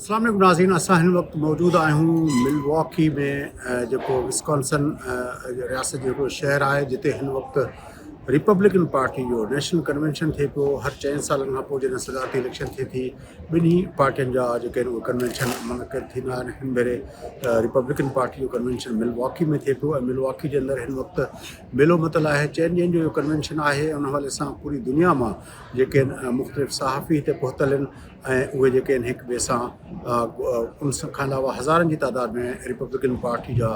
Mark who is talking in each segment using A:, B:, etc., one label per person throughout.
A: अस्सलाम वालेकुम नाज़रीन, असां हिन वक़्तु मौजूदु आहियूं मिलवॉकी में जेको विस्कॉन्सन रियासत जो हिकिड़ो शहर आहे जिते हिन वक़्तु रिपब्लिकन पार्टी जो नेशनल कन्वेंशन थिए पियो। हर 4 सालनि खां पोइ जॾहिं सदारती इलेक्शन थिए थी, ॿिन्ही पार्टियुनि जा जेके आहिनि उहे कन्वेंशन मुनक़िद थींदा आहिनि। हिन भेरे रिपब्लिकन पार्टी जो कन्वेंशन मिलवॉकी में थिए पियो ऐं मिलवॉकी जे अंदरि हिन वक़्तु मेलो मतल आहे। 4 ॾींहंनि जो कन्वेंशन आहे। उन हवाले सां पूरी दुनिया मां जेके आहिनि मुख़्तलिफ़ सहाफ़ी हिते पहुतल आहिनि ऐं उहे जेके आहिनि हिक ॿिए सां उन खां अलावा हज़ारनि जी तादाद में रिपब्लिकन पार्टी जा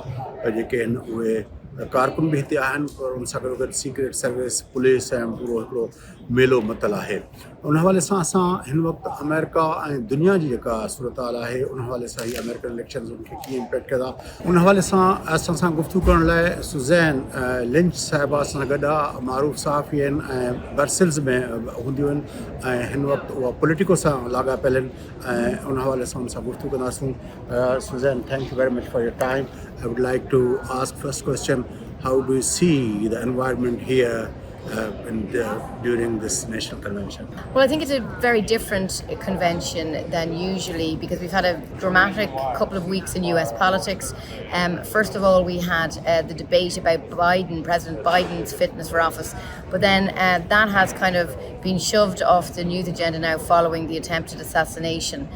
A: जेके आहिनि उहे कारकुन बि हिते आहिनि, पर उन सां गॾोगॾु सीक्रेट सर्विस, पुलिस ऐं पूरो हिकिड़ो मेलो मतल आहे। उन हवाले सां असां हिन वक़्तु अमेरिका ऐं दुनिया जी जेका सूरत हाल आहे उन हवाले सां ही अमेरिकन इलेक्शन्स उनखे कीअं इम्पैक्ट कंदा, उन हवाले सां असां सां गुफ़्तगू करण लाइ सुज़ैन लिंच साहिबा सां गॾु आहे। मारूफ़ सहाफ़ी आहिनि ऐं बर्सिल्स में हूंदियूं आहिनि ऐं हिन वक़्तु उहा पॉलिटिको सां लाॻापियल आहिनि ऐं उन हवाले सां उन सां गुफ़्तगू कंदासीं। Susan, thank you very much for your time. I would like to ask first question, how do you see the environment here during this national convention?
B: Well, I think it's a very different convention than usually because we've had a dramatic couple of weeks in US politics. First of all, we had the debate about President Biden's fitness for office, but then that has kind of been shoved off the news agenda now following the attempted assassination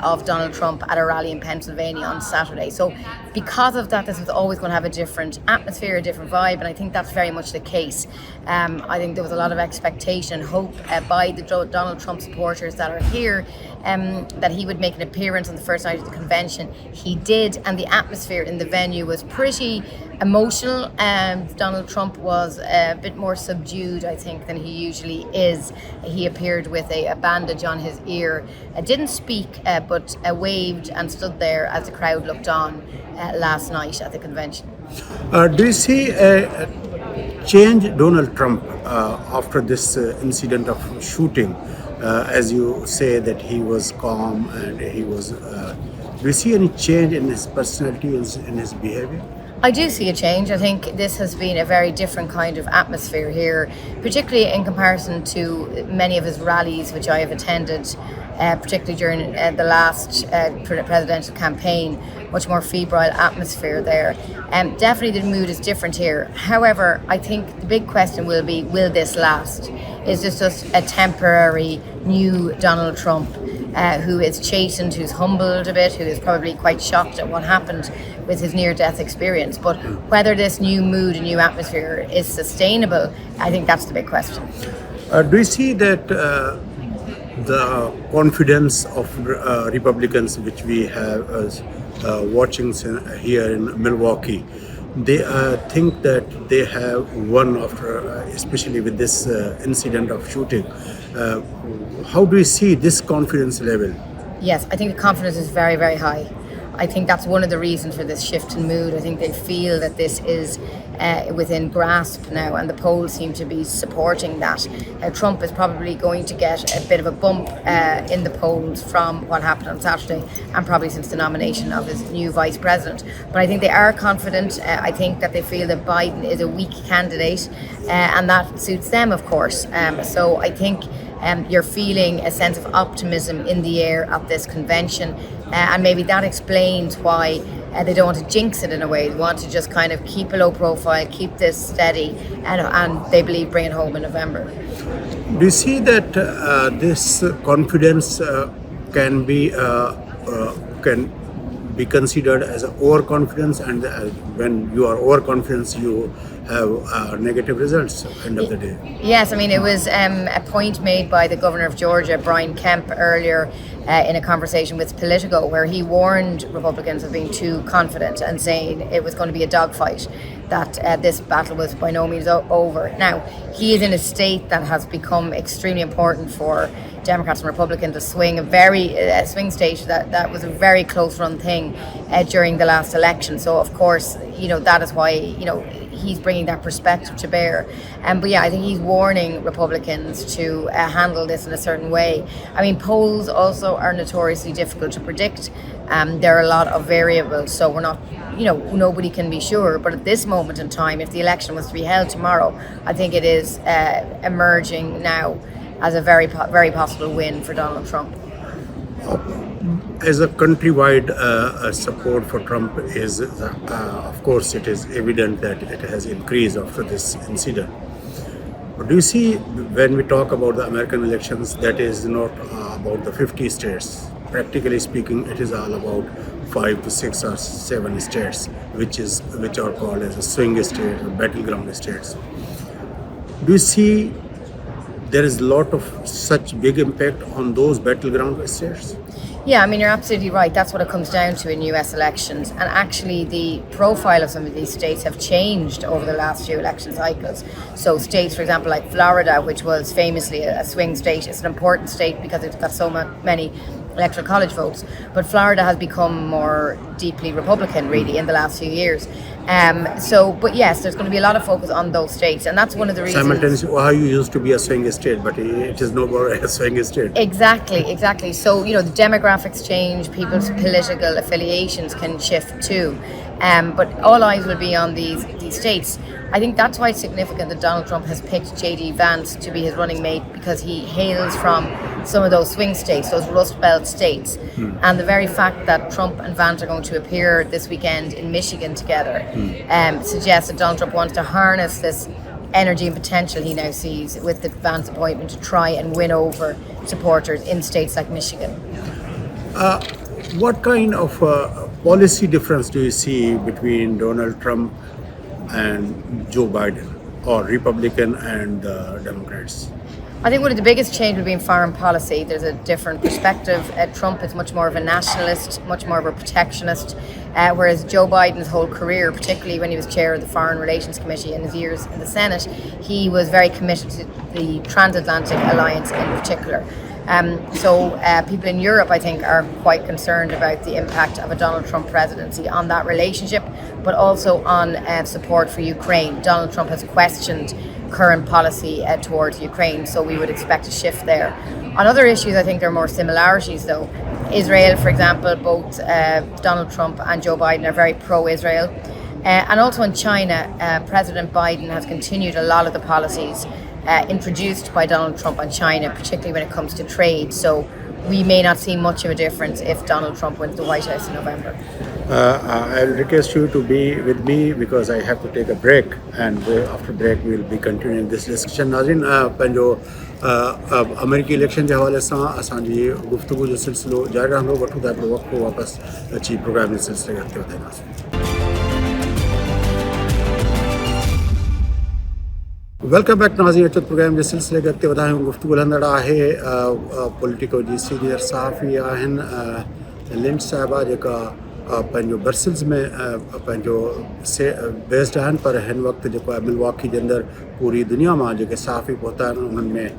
B: of Donald Trump at a rally in Pennsylvania on Saturday. So because of that, this was always going to have a different atmosphere, a different vibe, and I think that's very much the case. I think there was a lot of expectation and hope by the Donald Trump supporters that are here that he would make an appearance on the first night of the convention. He did, and the atmosphere in the venue was pretty emotional. Donald Trump was a bit more subdued, I think, than he usually is. He appeared with a bandage on his ear, didn't speak, but waved and stood there as the crowd looked on last night at the convention.
A: Do you see a change Donald Trump after this incident of shooting? As you say that he was calm and he was, do you see any change in his personality, in his behavior?
B: I do see a change. I think this has been a very different kind of atmosphere here, particularly in comparison to many of his rallies, which I have attended, particularly during the last presidential campaign. Much more febrile atmosphere there. Definitely the mood is different here. However, I think the big question will be, will this last? Is this just a temporary new Donald Trump who is chastened, who's humbled a bit, who is probably quite shocked at what happened with his near-death experience? But whether this new mood and new atmosphere is sustainable, I think that's the big question.
A: Do you see that the confidence of Republicans, which we have as watching here in Milwaukee, they think that they have won after, especially with this incident of shooting? How do you see this confidence level?
B: Yes, I think the confidence is very, very high. I think that's one of the reasons for this shift in mood. I think they feel that this is within grasp now, and the polls seem to be supporting that. Trump is probably going to get a bit of a bump in the polls from what happened on Saturday, and probably since the nomination of his new vice president. But I think they are confident. I think that they feel that Biden is a weak candidate, and that suits them, of course. So I think you're feeling a sense of optimism in the air at this convention, and maybe that explains why they don't want to jinx it in a way. They want to just kind of keep a low profile, keep this steady, and they believe bring it home in November.
A: Do you see that this confidence can be considered as an overconfidence, and when you are overconfident, you have negative results at the end of the day?
B: Yes, I mean, it was a point made by the governor of Georgia, Brian Kemp, earlier in a conversation with Politico, where he warned Republicans of being too confident and saying it was going to be a dogfight, that this battle was by no means over. Now, he is in a state that has become extremely important for Democrats and Republicans, a swing state that was a very close run thing during the last election. So of course, that is why he's bringing that perspective to bear. But yeah, I think he's warning Republicans to handle this in a certain way. I mean, polls also are notoriously difficult to predict. There are a lot of variables, so we're not, nobody can be sure. But at this moment in time, if the election was to be held tomorrow, I think it is emerging now as a very, very possible win for Donald Trump.
A: as a countrywide support for Trump is, of course, it is evident that it has increased after this incident. But do you see, when we talk about the American elections, that is not about the 50 states. Practically speaking, it is all about 5 to 6 or 7 states, which are called as a swing states or battleground states. Do you see there is a lot of such big impact on those battleground states?
B: Yeah, I mean, you're absolutely right. That's what it comes down to in US elections. And actually, the profile of some of these states have changed over the last few election cycles. So states, for example, like Florida, which was famously a swing state, it's an important state because it's got so many electoral college votes. But Florida has become more deeply Republican, really, in the last few years. But yes, there's going to be a lot of focus on those states, and that's one of the reasons.
A: Simultaneously, Ohio used to be a swing state, but it is no more a swing state.
B: Exactly. So, the demographics change, people's political affiliations can shift too. But all eyes will be on these states. I think that's why it's significant that Donald Trump has picked J.D. Vance to be his running mate, because he hails from some of those swing states, those Rust Belt states. And the very fact that Trump and Vance are going to appear this weekend in Michigan together suggests that Donald Trump wants to harness this energy and potential he now sees with the Vance appointment to try and win over supporters in states like Michigan.
A: What kind of policy difference do you see between Donald Trump and Joe Biden, or Republican and Democrats?
B: I think one of the biggest changes would be in foreign policy. There's a different perspective. Trump is much more of a nationalist, much more of a protectionist, whereas Joe Biden's whole career, particularly when he was chair of the Foreign Relations Committee in his years in the Senate, he was very committed to the transatlantic alliance in particular. People in Europe, I think, are quite concerned about the impact of a Donald Trump presidency on that relationship, but also on support for Ukraine. Donald Trump has questioned current policy towards Ukraine, so we would expect a shift there. On other issues, I think there are more similarities, though. Israel, for example, both Donald Trump and Joe Biden are very pro-Israel. And also in China, President Biden has continued a lot of the policies introduced by Donald Trump on China, particularly when it comes to trade. So we may not see much of a difference if Donald Trump wins the White House in November.
A: I'll request you to be with me because I have to take a break, and after break we'll be continuing this discussion. नाज़रीन, पंहिंजो अमेरिकी election जे हवाले सां असांजी गुफ़्तगू जो सिलसिलो जारी रहंदो। वठूं था हिकिड़ो वक़्फ़ो, वापसि अची प्रोग्राम जे सिलसिले खे अॻिते वधाईंदासीं। वेलकम बैक नाज़रीन, अचो प्रोग्राम जे सिलसिले खे अॻिते वधायूं। गुफ़्तगू हलंदड़ आहे पॉलिटिको जी सीनियर सहाफ़ी आहिनि लिंच साहिबा, जेका पंहिंजो ब्रसेल्स में पंहिंजो बेस्ड आहिनि, पर हिन वक़्तु जेको आहे मिलवॉकी जे अंदरि पूरी दुनिया मां जेके सहाफ़ी पहुता आहिनि उन्हनि में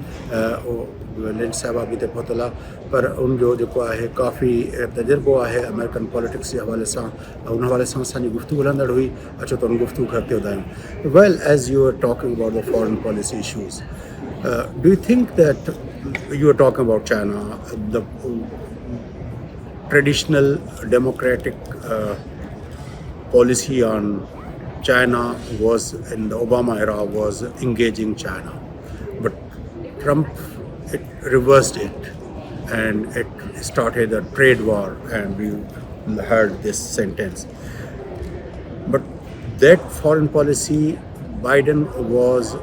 A: लिंच साहिबा बि हिते पहुतल आहे। पर उनजो जेको आहे काफ़ी तजुर्बो आहे अमेरिकन पॉलिटिक्स जे हवाले सां, उन हवाले सां असांजी गुफ़्तगू हलंदड़ हुई। अचो त उन गुफ़्तगू खे अॻिते वधायूं। Well, as you are talking about the foreign policy issues, do you think that you are talking about China, the traditional democratic policy on China was in the Obama era was engaging China, but Trump reversed it and it started a trade war, and we heard this sentence. But that foreign policy, Biden was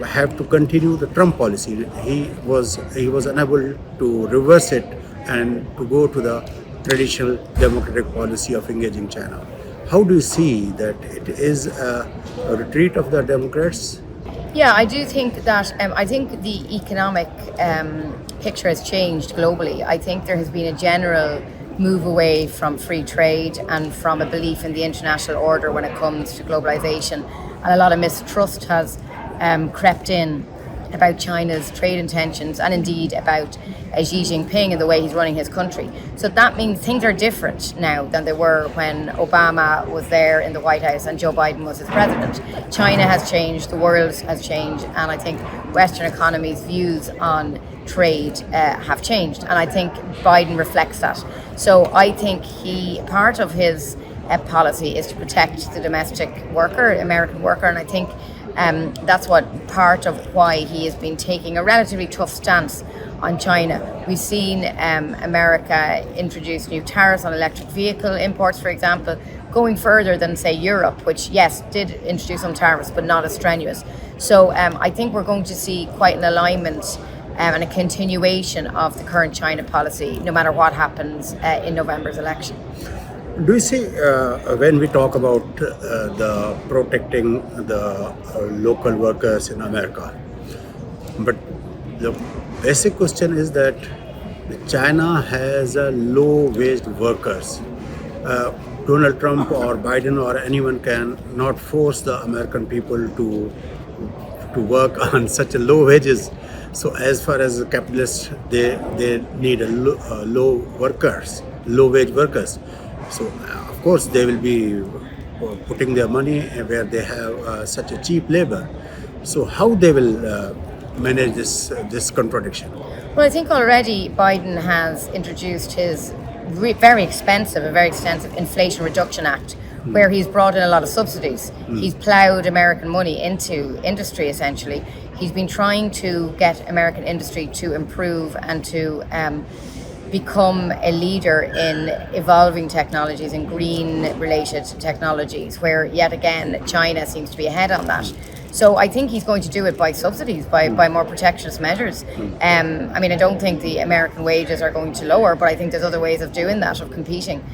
A: have to continue the Trump policy. He was unable to reverse it and to go to the traditional democratic policy of engaging China. How do you see that it is a retreat of the Democrats?
B: Yeah, I do think that I think the economic picture has changed globally. I think there has been a general move away from free trade and from a belief in the international order when it comes to globalization, and a lot of mistrust has crept in about China's trade intentions, and indeed about Xi Jinping and the way he's running his country. So that means things are different now than they were when Obama was there in the White House and Joe Biden was his president. China has changed, the world has changed, and I think Western economies' views on trade have changed, and I think Biden reflects that. So I think part of his policy is to protect the domestic worker, American worker, and I think that's what part of why he has been taking a relatively tough stance on China. We've seen America introduce new tariffs on electric vehicle imports, for example, going further than, say, Europe, which, yes, did introduce some tariffs, but not as strenuous. So I think we're going to see quite an alignment and a continuation of the current China policy, no matter what happens in November's election.
A: Do you see, when we talk about the protecting the local workers in America, but the basic question is that China has low-wage workers. Donald Trump or Biden or anyone can not force the American people to work on such a low wages. So as far as the capitalists, they need low wage workers. So of course they will be putting their money where they have such a cheap labor. So how they will manage this contradiction?
B: Well, I think already Biden has introduced his very extensive Inflation Reduction Act, where he's brought in a lot of subsidies. He's ploughed American money into industry, essentially. He's been trying to get American industry to improve and to become a leader in evolving technologies and green-related technologies, where, yet again, China seems to be ahead on that. So I think he's going to do it by subsidies, by more protectionist measures. I mean, I don't think the American wages are going to lower, but I think there's other ways of doing that, of competing.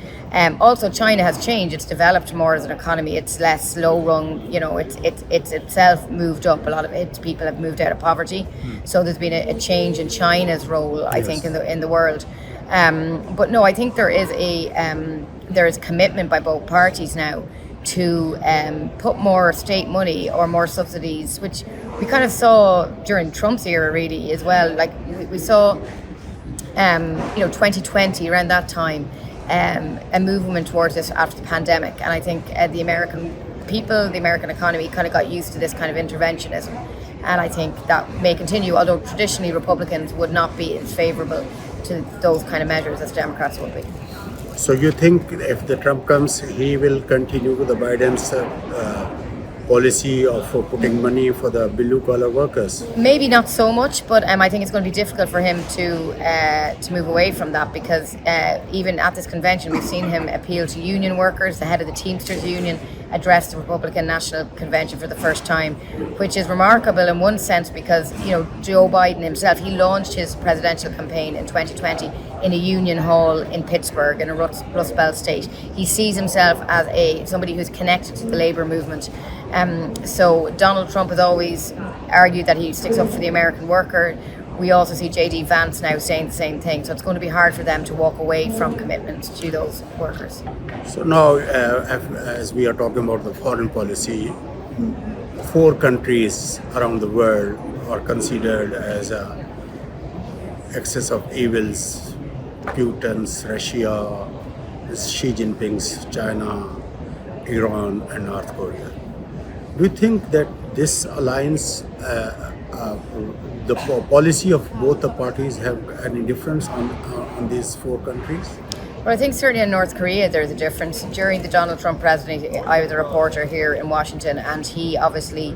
B: Also, China has changed. It's developed more as an economy. It's less slow-run. You know, it's itself moved up. A lot of its people have moved out of poverty. So there's been a change in China's role, I think, in the world. But no, I think there is commitment by both parties now to put more state money or more subsidies, which we kind of saw during Trump's era, really, as well. Like we saw, 2020, around that time, a movement towards this after the pandemic. And I think the American people, the American economy kind of got used to this kind of interventionism. And I think that may continue, although traditionally Republicans would not be as favourable to those kind of measures as Democrats would be.
A: So you think if the Trump comes, he will continue with the Biden's policy of putting money for the blue-collar workers?
B: Maybe not so much, but I think it's going to be difficult for him to move away from that, because even at this convention, we've seen him appeal to union workers. The head of the Teamsters Union addressed the Republican National Convention for the first time, which is remarkable in one sense because, Joe Biden himself, he launched his presidential campaign in 2020 in a union hall in Pittsburgh, in a Rust Belt state. He sees himself as somebody who's connected to the labor movement. So Donald Trump has always argued that he sticks up for the American worker. We also see J.D. Vance now saying the same thing. So it's going to be hard for them to walk away from commitments to those workers.
A: So now, as we are talking about the foreign policy, 4 countries around the world are considered as excess of evils: Putin's Russia, Xi Jinping's China, Iran, and North Korea. Do you think that this alliance, the policy of both the parties have any difference on these 4 countries?
B: Well, I think certainly in North Korea there's a difference. During the Donald Trump presidency, I was a reporter here in Washington, and he obviously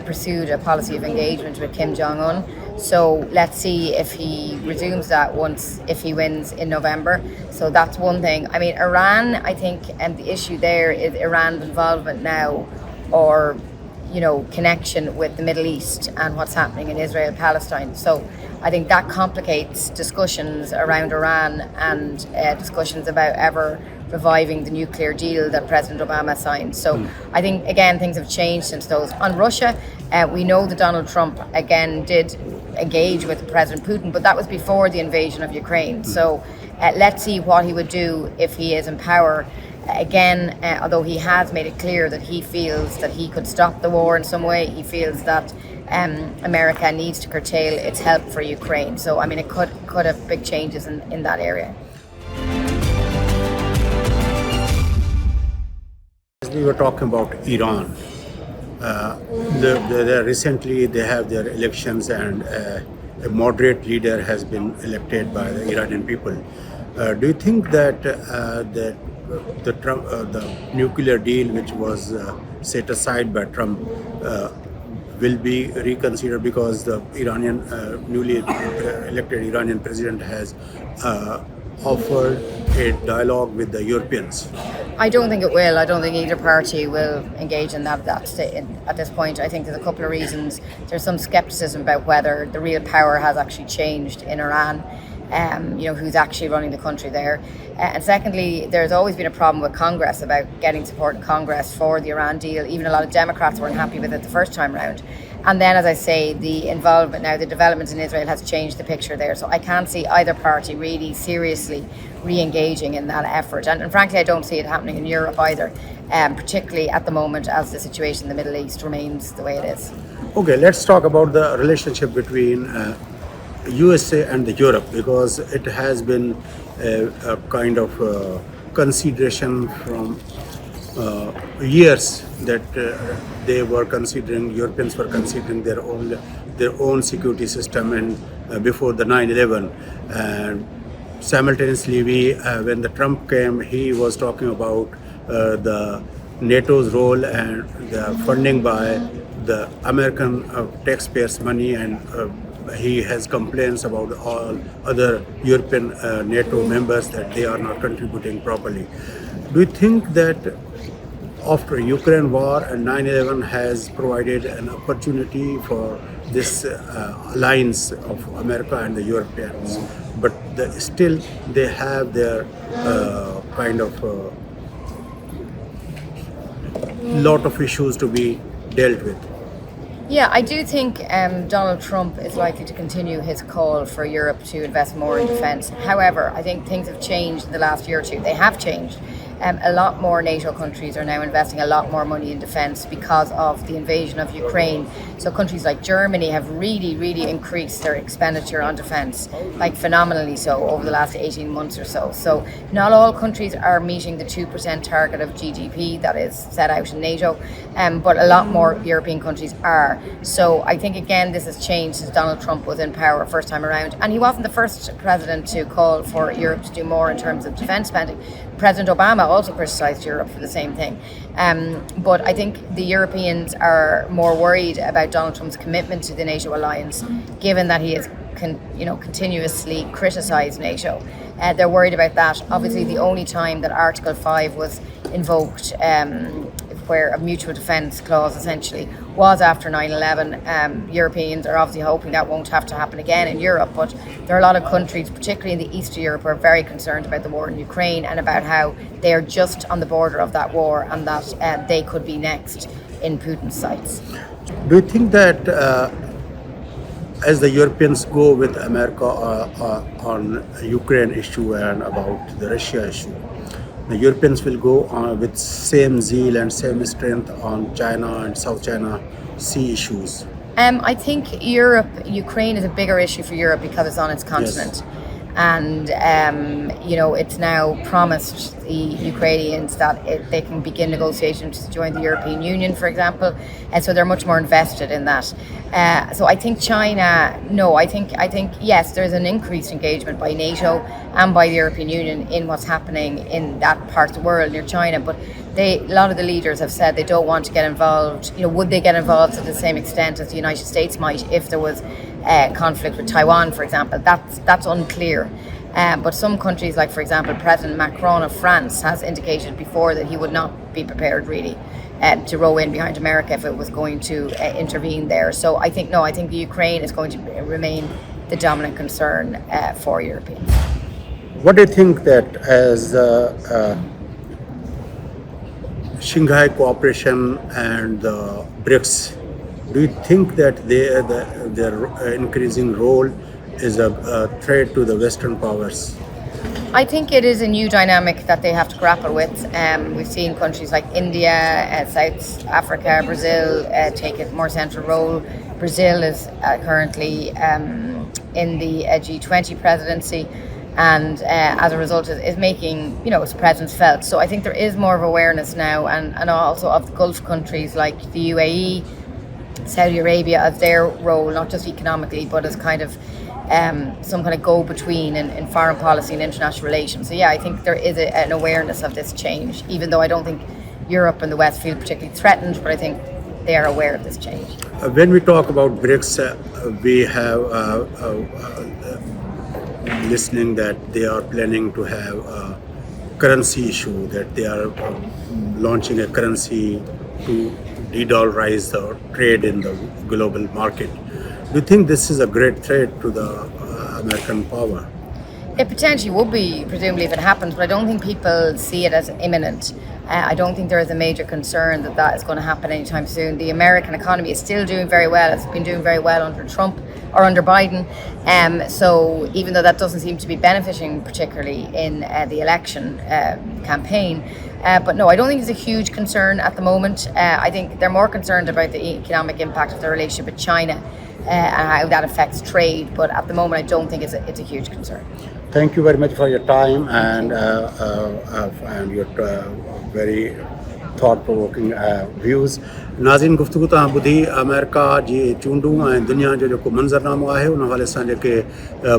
B: pursued a policy of engagement with Kim Jong-un. So let's see if he resumes that if he wins in November. So that's one thing. I mean, Iran, I think, and the issue there is Iran's involvement now, or connection with the Middle East and what's happening in Israel, Palestine. So I think that complicates discussions around Iran and discussions about ever reviving the nuclear deal that President Obama signed. So I think, again, things have changed since those. On Russia, we know that Donald Trump, again, did engage with President Putin, but that was before the invasion of Ukraine. So let's see what he would do if he is in power. Again, although he has made it clear that he feels that he could stop the war in some way, he feels that America needs to curtail its help for Ukraine. So, I mean, it could have big changes in that area.
A: As we were talking about Iran, recently they have their elections, and a moderate leader has been elected by the Iranian people. Do you think that the nuclear deal, which was set aside by Trump, will be reconsidered because the Iranian newly elected Iranian president has offered a dialogue with the Europeans?
B: I don't think it will. I don't think either party will engage in that at this point. I think there's a couple of reasons. There's some skepticism about whether the real power has actually changed in Iran. Who's actually running the country there. And secondly, there's always been a problem with Congress about getting support in Congress for the Iran deal. Even a lot of Democrats weren't happy with it the first time round. And then, as I say, the involvement now, the development in Israel has changed the picture there. So I can't see either party really seriously re-engaging in that effort. And frankly, I don't see it happening in Europe either, particularly at the moment as the situation in the Middle East remains the way it is.
A: Okay, let's talk about the relationship between USA and the Europe, because it has been a kind of consideration from years that Europeans were considering their own security system, and before the 9/11, and simultaneously when the Trump came, he was talking about the NATO's role and the funding by the American taxpayers' money, and he has complaints about all other European NATO members that they are not contributing properly. Do you think that after Ukraine war and 9/11 has provided an opportunity for this alliance of America and the Europeans, but still they have their kind of lot of issues to be dealt with?
B: Yeah, I do think Donald Trump is likely to continue his call for Europe to invest more in defence. However, I think things have changed in the last year or two. They have changed. A lot more NATO countries are now investing a lot more money in defence because of the invasion of Ukraine. So countries like Germany have really, really increased their expenditure on defence, like phenomenally so over the last 18 months or so. So not all countries are meeting the 2% target of GDP that is set out in NATO, but a lot more European countries are. So I think, again, this has changed since Donald Trump was in power first time around. And he wasn't the first president to call for Europe to do more in terms of defence spending. President Obama also criticised Europe for the same thing. But I think the Europeans are more worried about Donald Trump's commitment to the NATO alliance, given that he has continuously criticised NATO. They're worried about that. Obviously, the only time that Article 5 was invoked, where a mutual defence clause essentially was after 9/11. Europeans are obviously hoping that won't have to happen again in Europe, but there are a lot of countries, particularly in the east of Europe, who are very concerned about the war in Ukraine and about how they are just on the border of that war and that they could be next in Putin's sights.
A: Do you think that as the Europeans go with America on Ukraine issue and about the Russia issue, the Europeans will go with same zeal and same strength on China and South China Sea issues?
B: I think Ukraine is a bigger issue for Europe because it's on its continent. Yes. And, it's now promised the Ukrainians that they can begin negotiations to join the European Union, for example. And so they're much more invested in that. So I think China, no, I think yes, there's an increased engagement by NATO and by the European Union in what's happening in that part of the world near China. But a lot of the leaders have said they don't want to get involved. Would they get involved to the same extent as the United States might if there was conflict with Taiwan, for example? That's unclear. But some countries, like for example President Macron of France, has indicated before that he would not be prepared really to row in behind America if it was going to intervene there. So I think the Ukraine is going to remain the dominant concern for Europeans.
A: What do you think that as Shanghai Cooperation and the BRICS, do you think that their increasing role is a threat to the Western powers?
B: I think it is a new dynamic that they have to grapple with. We've seen countries like India, South Africa, Brazil take a more central role. Brazil is currently in the G20 presidency, and as a result is making its presence felt. So I think there is more of awareness now, and also of the Gulf countries like the UAE, Saudi Arabia, as their role, not just economically, but as kind of some kind of go-between in foreign policy and international relations. So yeah, I think there is an awareness of this change, even though I don't think Europe and the West feel particularly threatened, but I think they are aware of this change.
A: When we talk about BRICS, we have listening that they are planning to have a currency issue, that they are launching a currency to de-dollarize the trade in the global market. Do you think this is a great threat to the American power?
B: It potentially would be, presumably, if it happens, but I don't think people see it as imminent. I don't think there is a major concern that that is going to happen anytime soon. The American economy is still doing very well. It's been doing very well under Trump or under Biden. So even though that doesn't seem to be benefiting particularly in the election campaign, but no, I don't think it's a huge concern at the moment. I think they're more concerned about the economic impact of their relationship with China and how that affects trade. But at the moment, I don't think it's a huge concern.
A: Thank you very much for your time and your very thought-provoking views. नाज़रीन गुफ्तगू तव्हां ॿुधी America जी चूंडूं ऐं दुनिया जो जेको मंज़रनामो आहे उन हवाले सां जेके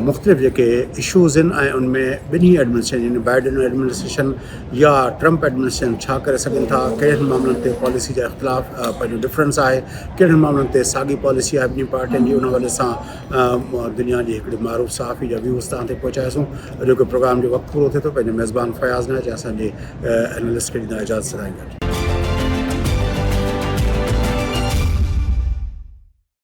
A: मुख़्तलिफ़ जेके इशूज़ आहिनि ऐं उनमें ॿिन्ही एडमिनिस्ट्रेशन यानी बाइडन एडमिनिस्ट्रेशन या ट्रम्प एडमिनिस्ट्रेशन छा करे सघनि था, कहिड़नि मामलनि ते पॉलिसी जा इख़्तिलाफ़ पंहिंजो डिफरेंस आहे, कहिड़नि मामलनि ते साॻी पॉलिसी आहे ॿिन्ही पार्टियुनि जी, उन हवाले सां दुनिया जी हिकिड़ी मारूफ़ सहाफ़ी जा व्यूज़ तव्हां ते पहुचायोसीं. अॼोके प्रोग्राम जो वक़्तु पूरो थिए थो. पंहिंजे मेज़बान फयाज़ नाइच असांजे एनालिस्ट खे ॾींदा इजाज़त सदाईं.